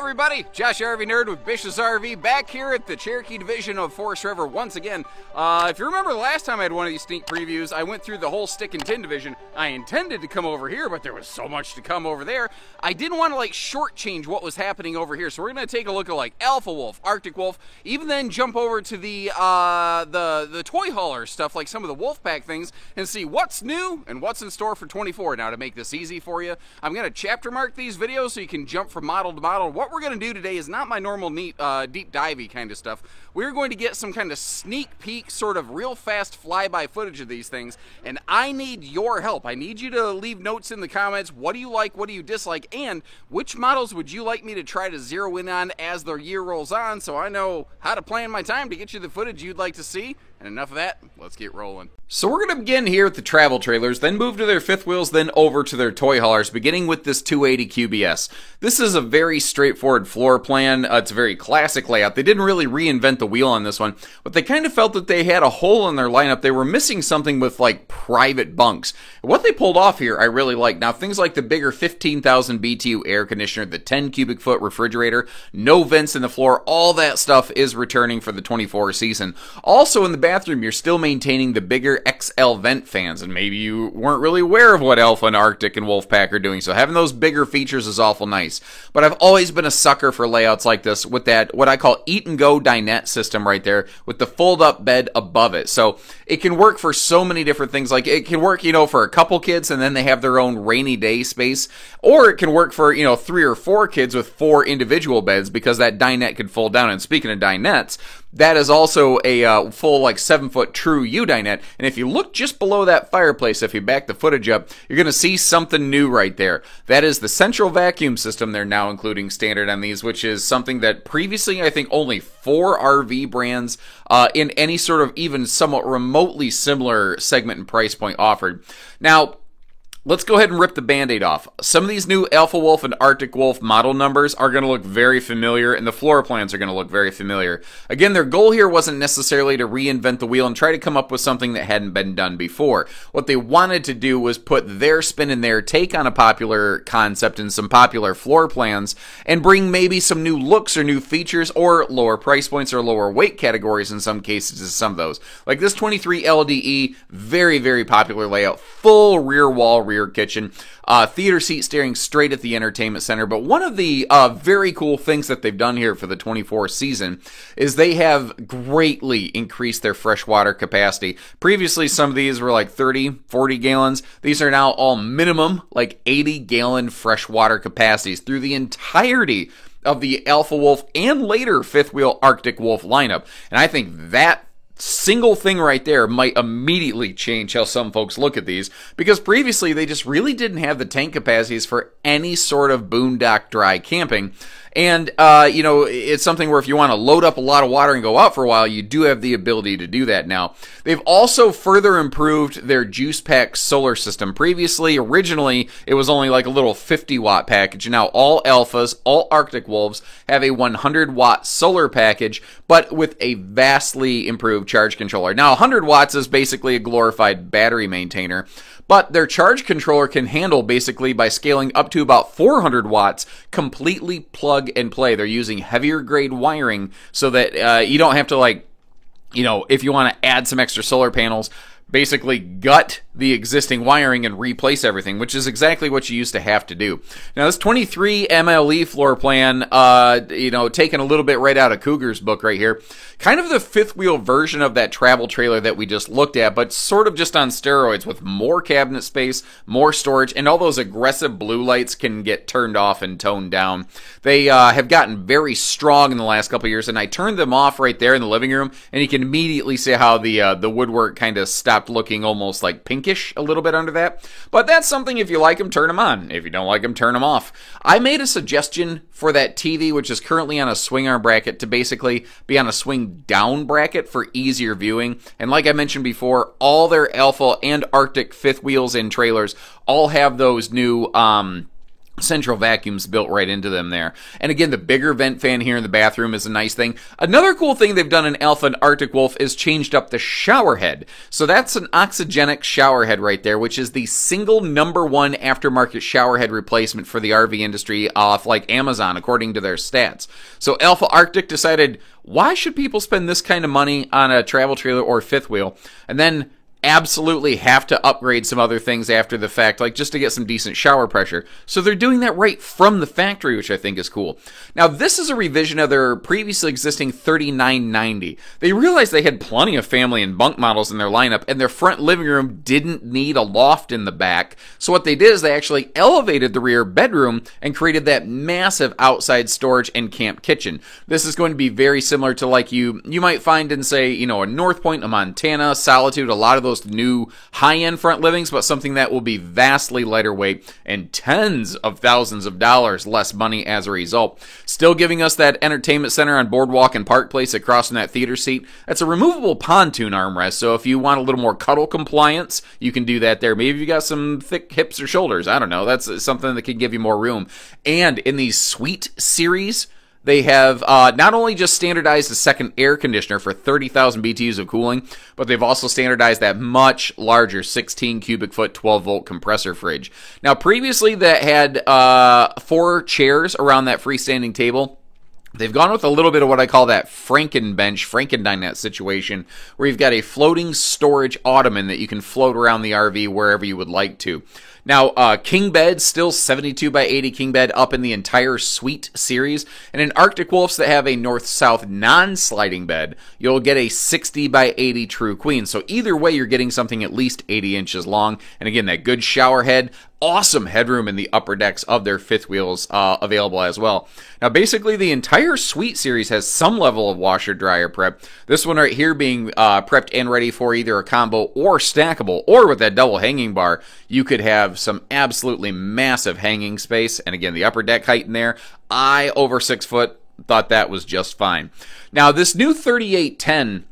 everybody, Josh RV Nerd with Bishop's RV back here at the Cherokee Division of Forest River once again. If you remember the last time I had one of these sneak previews, I went through the whole Stick and Tin Division. I intended to come over here, but there was so much to come over there. I didn't want to shortchange what was happening over here, so we're going to take a look at Alpha Wolf, Arctic Wolf, even then jump over to the toy hauler stuff, like some of the Wolfpack things, and see what's new and what's in store for 24. Now, to make this easy for you, I'm going to chapter mark these videos so you can jump from model to model. What we're going to do today is not my normal neat deep divey kind of stuff. We're going to get some kind of sneak peek, sort of real fast flyby footage of these things, and I need your help. I need you to leave notes in the comments. What do you like? What do you dislike? And which models would you like me to try to zero in on as the year rolls on, so I know how to plan my time to get you the footage you'd like to see? And enough of that, let's get rolling. So we're going to begin here with the travel trailers, then move to their fifth wheels, then over to their toy haulers, beginning with this 280 QBS. This is a very straightforward floor plan. It's a very classic layout. They didn't really reinvent the wheel on this one, but they kind of felt that they had a hole in their lineup. They were missing something with private bunks. What they pulled off here, I really like. Now, things like the bigger 15,000 BTU air conditioner, the 10 cubic foot refrigerator, no vents in the floor, all that stuff is returning for the 24 season. Also in the bathroom, you're still maintaining the bigger XL vent fans, and maybe you weren't really aware of what Alpha and Arctic and Wolfpack are doing, so having those bigger features is awful nice. But I've always been a sucker for layouts like this with that, what I call eat and go dinette system right there, with the fold up bed above it. So it can work for so many different things. Like it can work, for a couple kids and then they have their own rainy day space, or it can work for, 3 or 4 kids with 4 individual beds, because that dinette could fold down. And speaking of dinettes, that is also a full 7-foot true U dinette. And if you look just below that fireplace, if you back the footage up, you're going to see something new right there. That is the central vacuum system they're now including standard on these, which is something that previously I think only 4 RV brands in any sort of even somewhat remotely similar segment and price point offered. Now, let's go ahead and rip the Band-Aid off. Some of these new Alpha Wolf and Arctic Wolf model numbers are going to look very familiar, and the floor plans are going to look very familiar. Again, their goal here wasn't necessarily to reinvent the wheel and try to come up with something that hadn't been done before. What they wanted to do was put their spin and their take on a popular concept and some popular floor plans, and bring maybe some new looks or new features or lower price points or lower weight categories in some cases to some of those. Like this 23 LDE, very, very popular layout, full rear wall, rear kitchen, theater seat staring straight at the entertainment center. But one of the very cool things that they've done here for the 24 season is they have greatly increased their freshwater capacity. Previously, some of these were 30, 40 gallons. These are now all minimum 80-gallon freshwater capacities through the entirety of the Alpha Wolf and later fifth wheel Arctic Wolf lineup. And I think that single thing right there might immediately change how some folks look at these, because previously they just really didn't have the tank capacities for any sort of boondock dry camping. And, it's something where if you want to load up a lot of water and go out for a while, you do have the ability to do that now. They've also further improved their Juice Pack solar system. Originally, it was only a little 50-watt package. Now, all Alphas, all Arctic Wolves have a 100-watt solar package, but with a vastly improved charge controller. Now, 100 watts is basically a glorified battery maintainer, but their charge controller can handle basically by scaling up to about 400 watts completely plug and play. They're using heavier grade wiring so that you don't have to if you want to add some extra solar panels, basically gut the existing wiring and replace everything, which is exactly what you used to have to do. Now, this 23 MLE floor plan, taken a little bit right out of Cougar's book right here, kind of the fifth wheel version of that travel trailer that we just looked at, but sort of just on steroids with more cabinet space, more storage, and all those aggressive blue lights can get turned off and toned down. They have gotten very strong in the last couple of years, and I turned them off right there in the living room, and you can immediately see how the woodwork kind of stopped looking almost pinkish a little bit under that. But that's something, if you like them, turn them on. If you don't like them, turn them off. I made a suggestion for that TV, which is currently on a swing arm bracket, to basically be on a swing down bracket for easier viewing. And like I mentioned before, all their Alpha and Arctic fifth wheels and trailers all have those new central vacuums built right into them there. And again, the bigger vent fan here in the bathroom is a nice thing. Another cool thing they've done in Alpha and Arctic Wolf is changed up the shower head. So that's an oxygenic shower head right there, which is the single #1 aftermarket shower head replacement for the RV industry off like Amazon, according to their stats. So Alpha Arctic decided, why should people spend this kind of money on a travel trailer or fifth wheel? And then absolutely have to upgrade some other things after the fact, like just to get some decent shower pressure. So they're doing that right from the factory, which I think is cool. Now, this is a revision of their previously existing 3990. They realized they had plenty of family and bunk models in their lineup, and their front living room didn't need a loft in the back. So what they did is they actually elevated the rear bedroom and created that massive outside storage and camp kitchen. This is going to be very similar to like you might find in, say, a North Point, a Montana, Solitude, a lot of those new high-end front livings, but something that will be vastly lighter weight and tens of thousands of dollars less money as a result. Still giving us that entertainment center on Boardwalk and Park Place across from that theater seat. That's a removable pontoon armrest, so if you want a little more cuddle compliance, you can do that there. Maybe you got some thick hips or shoulders. I don't know. That's something that can give you more room. And in the Suite series, they have not only just standardized a second air conditioner for 30,000 BTUs of cooling, but they've also standardized that much larger 16 cubic foot 12-volt compressor fridge. Now, previously that had 4 chairs around that freestanding table. They've gone with a little bit of what I call that Franken-dinette situation, where you've got a floating storage ottoman that you can float around the RV wherever you would like to. Now, king bed, still 72 by 80 king bed up in the entire Suite series. And in Arctic Wolves that have a north-south non-sliding bed, you'll get a 60 by 80 true queen. So either way, you're getting something at least 80 inches long. And again, that good shower head. Awesome headroom in the upper decks of their fifth wheels available as well. Now, basically, the entire Suite series has some level of washer-dryer prep. This one right here being prepped and ready for either a combo or stackable, or with that double hanging bar, you could have some absolutely massive hanging space. And again, the upper deck height in there, over 6 foot, thought that was just fine. Now, this new 3810,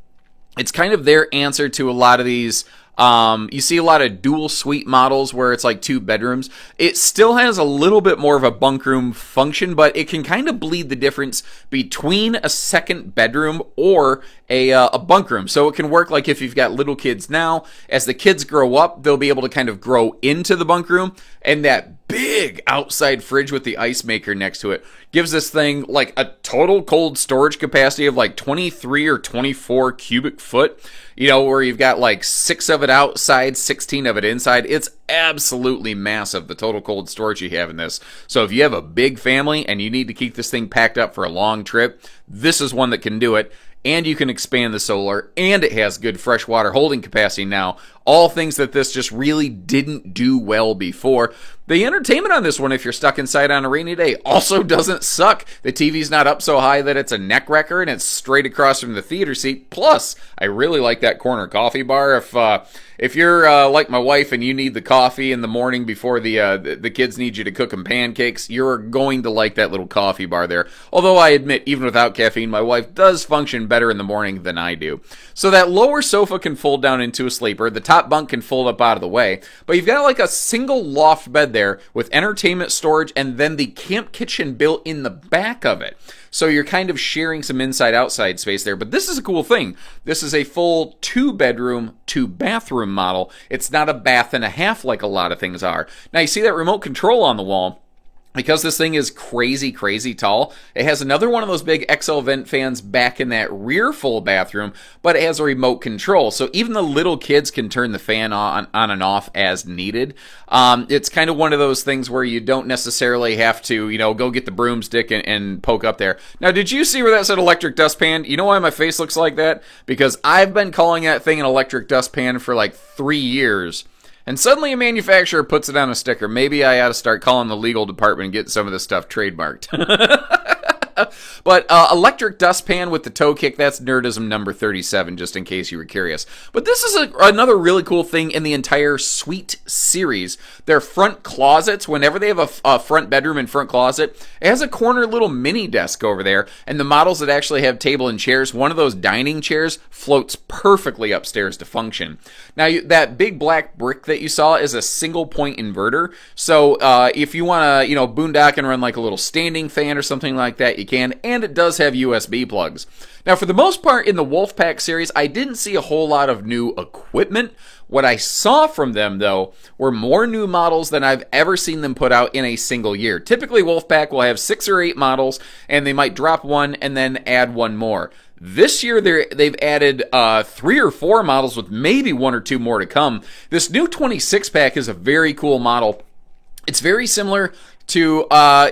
it's kind of their answer to a lot of these. You see a lot of dual suite models where it's like 2 bedrooms. It still has a little bit more of a bunk room function, but it can kind of bleed the difference between a second bedroom or a bunk room. So it can work like if you've got little kids now. As the kids grow up, they'll be able to kind of grow into the bunk room, and that big outside fridge with the ice maker next to it gives this thing like a total cold storage capacity of like 23 or 24 cubic foot, where you've got like 6 of it outside, 16 of it inside. It's absolutely massive, the total cold storage you have in this. So if you have a big family and you need to keep this thing packed up for a long trip, this is one that can do it. And you can expand the solar, and it has good freshwater holding capacity now. All things that this just really didn't do well before. The entertainment on this one, if you're stuck inside on a rainy day, also doesn't suck. The TV's not up so high that it's a neck wrecker, and it's straight across from the theater seat. Plus, I really like that corner coffee bar. If you're like my wife and you need the coffee in the morning before the kids need you to cook them pancakes, you're going to like that little coffee bar there. Although I admit, even without caffeine, my wife does function better in the morning than I do. So that lower sofa can fold down into a sleeper. The top bunk can fold up out of the way. But you've got like a single loft bed there with entertainment storage and then the camp kitchen built in the back of it. So you're kind of sharing some inside-outside space there. But this is a cool thing. This is a full 2-bedroom, 2-bathroom model. It's not a bath and a half like a lot of things are. Now, you see that remote control on the wall? Because this thing is crazy, crazy tall, it has another one of those big XL vent fans back in that rear full bathroom, but it has a remote control. So even the little kids can turn the fan on and off as needed. It's kind of one of those things where you don't necessarily have to, go get the broomstick and poke up there. Now, did you see where that said electric dustpan? You know why my face looks like that? Because I've been calling that thing an electric dustpan for like 3 years. And suddenly a manufacturer puts it on a sticker. Maybe I ought to start calling the legal department and get some of this stuff trademarked. But electric dustpan with the toe kick, that's Nerdism number 37, just in case you were curious. But this is another really cool thing in the entire Suite series. Their front closets, whenever they have a front bedroom and front closet, it has a corner little mini desk over there. And the models that actually have table and chairs, one of those dining chairs floats perfectly upstairs to function. Now, that big black brick that you saw is a single point inverter. So if you want to, boondock and run like a little standing fan or something like that, you can. And it does have USB plugs. Now, for the most part, in the Wolfpack series, I didn't see a whole lot of new equipment. What I saw from them, though, were more new models than I've ever seen them put out in a single year. Typically, Wolfpack will have 6 or 8 models, and they might drop one and then add one more. This year, they've added 3 or 4 models with maybe 1 or 2 more to come. This new 26-pack is a very cool model. It's very similar to,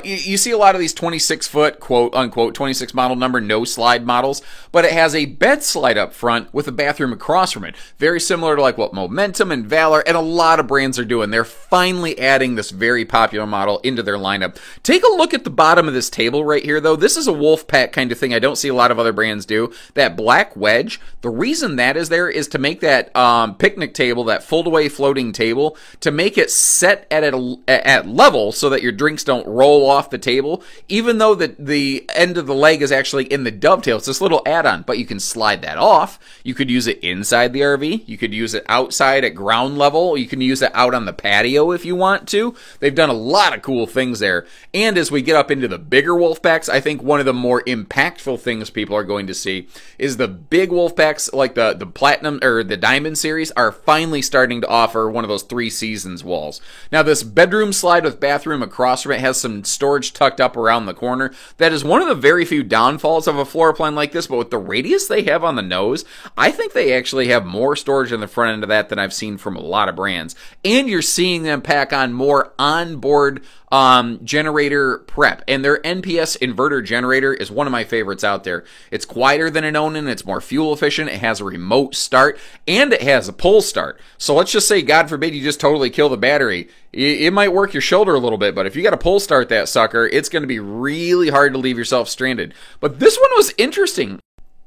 you see a lot of these 26-foot, quote-unquote, 26 model number, no-slide models, but it has a bed slide up front with a bathroom across from it. Very similar to like what Momentum and Valor and a lot of brands are doing. They're finally adding this very popular model into their lineup. Take a look at the bottom of this table right here, though. This is a Wolfpack kind of thing I don't see a lot of other brands do. That black wedge, the reason that is there is to make that picnic table, that fold-away floating table, to make it set at level so that your drinks don't roll off the table, even though the end of the leg is actually in the dovetail. It's this little add-on, but you can slide that off. You could use it inside the RV. You could use it outside at ground level. You can use it out on the patio if you want to. They've done a lot of cool things there. And as we get up into the bigger Wolfpacks, I think one of the more impactful things people are going to see is the big Wolfpacks, like the Platinum or the Diamond series, are finally starting to offer one of those 3 seasons walls. Now, this bedroom slide with bathroom across from it has some storage tucked up around the corner. That is one of the very few downfalls of a floor plan like this, but with the radius they have on the nose, I think they actually have more storage in the front end of that than I've seen from a lot of brands. And you're seeing them pack on more onboard generator prep, and their NPS inverter generator is one of my favorites out there. It's quieter than an Onan, it's more fuel efficient, it has a remote start, and it has a pull start. So let's just say, God forbid, you just totally kill the battery. It might work your shoulder a little bit, but if you got to pull start that sucker, it's going to be really hard to leave yourself stranded. But this one was interesting.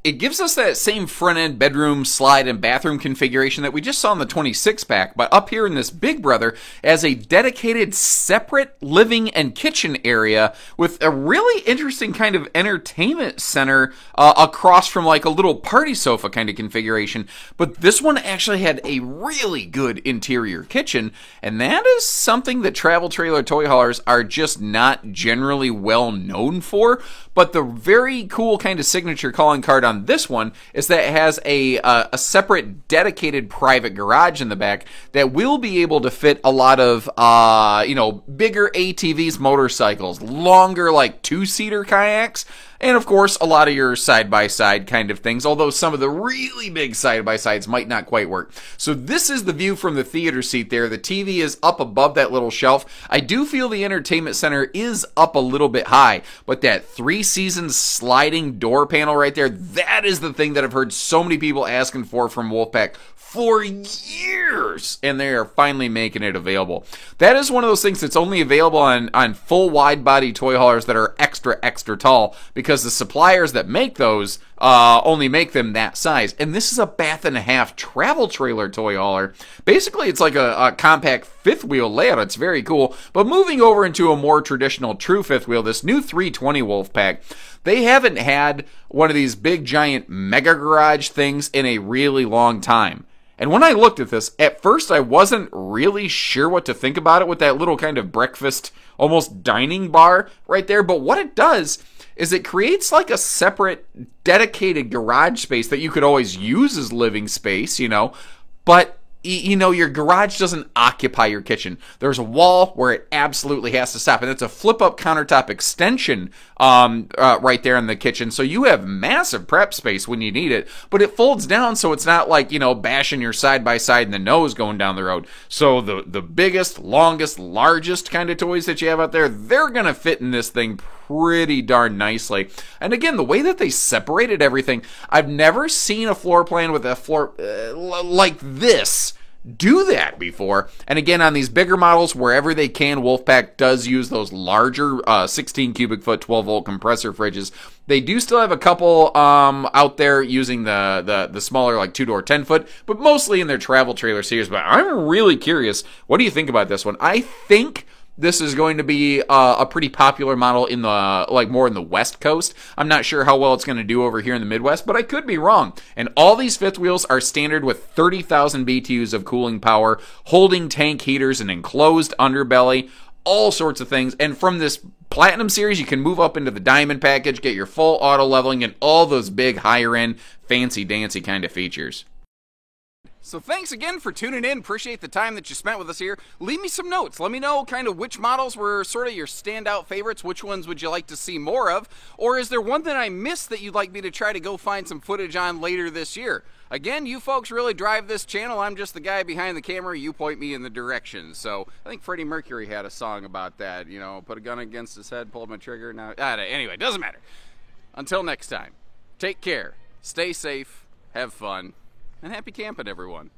It gives us that same front-end bedroom, slide, and bathroom configuration that we just saw in the 26-pack, but up here in this Big Brother as a dedicated separate living and kitchen area with a really interesting kind of entertainment center across from like a little party sofa kind of configuration. But this one actually had a really good interior kitchen, and that is something that travel trailer toy haulers are just not generally well known for. But the very cool kind of signature calling card on this one is that it has a separate dedicated private garage in the back that will be able to fit a lot of bigger ATVs, motorcycles, longer like 2-seater kayaks, and of course a lot of your side-by-side kind of things, although some of the really big side-by-sides might not quite work. So this is the view from the theater seat there. The TV is up above that little shelf. I do feel the entertainment center is up a little bit high, but that 3-season sliding door panel right there, that is the thing that I've heard so many people asking for from Wolfpack for years, and they are finally making it available. That is one of those things that's only available on full wide body toy haulers that are extra tall, because the suppliers that make those only make them that size. And this is a bath and a half travel trailer toy hauler. Basically, it's like a compact fifth wheel layout. It's very cool. But moving over into a more traditional true fifth wheel, this new 320 Wolfpack, they haven't had one of these big giant mega garage things in a really long time. And when I looked at this, at first I wasn't really sure what to think about it with that little kind of breakfast, almost dining bar right there. But what it does is it creates like a separate dedicated garage space that you could always use as living space, but your garage doesn't occupy your kitchen. There's a wall where it absolutely has to stop, and it's a flip-up countertop extension right there in the kitchen, so you have massive prep space when you need it, but it folds down so it's not like, bashing your side-by-side in the nose going down the road. So the biggest, longest, largest kind of toys that you have out there, they're going to fit in this thing pretty darn nicely. And again, the way that they separated everything, I've never seen a floor plan with a floor like this do that before. And again, on these bigger models, wherever they can, Wolfpack does use those larger 16 cubic foot 12 volt compressor fridges. They do still have a couple out there using the smaller, like 2-door 10 foot, but mostly in their travel trailer series. But I'm really curious, what do you think about this one? I think this is going to be a pretty popular model in the more in the West Coast. I'm not sure how well it's going to do over here in the Midwest, but I could be wrong. And all these fifth wheels are standard with 30,000 BTUs of cooling power, holding tank heaters, an enclosed underbelly, all sorts of things. And from this Platinum series, you can move up into the Diamond package, get your full auto leveling, and all those big higher end, fancy dancy kind of features. So thanks again for tuning in. Appreciate the time that you spent with us here. Leave me some notes. Let me know kind of which models were sort of your standout favorites. Which ones would you like to see more of? Or is there one that I missed that you'd like me to try to go find some footage on later this year? Again, you folks really drive this channel. I'm just the guy behind the camera. You point me in the direction. So I think Freddie Mercury had a song about that. You know, put a gun against his head, pulled my trigger. Now, anyway, doesn't matter. Until next time, take care, stay safe, have fun, and happy camping, everyone.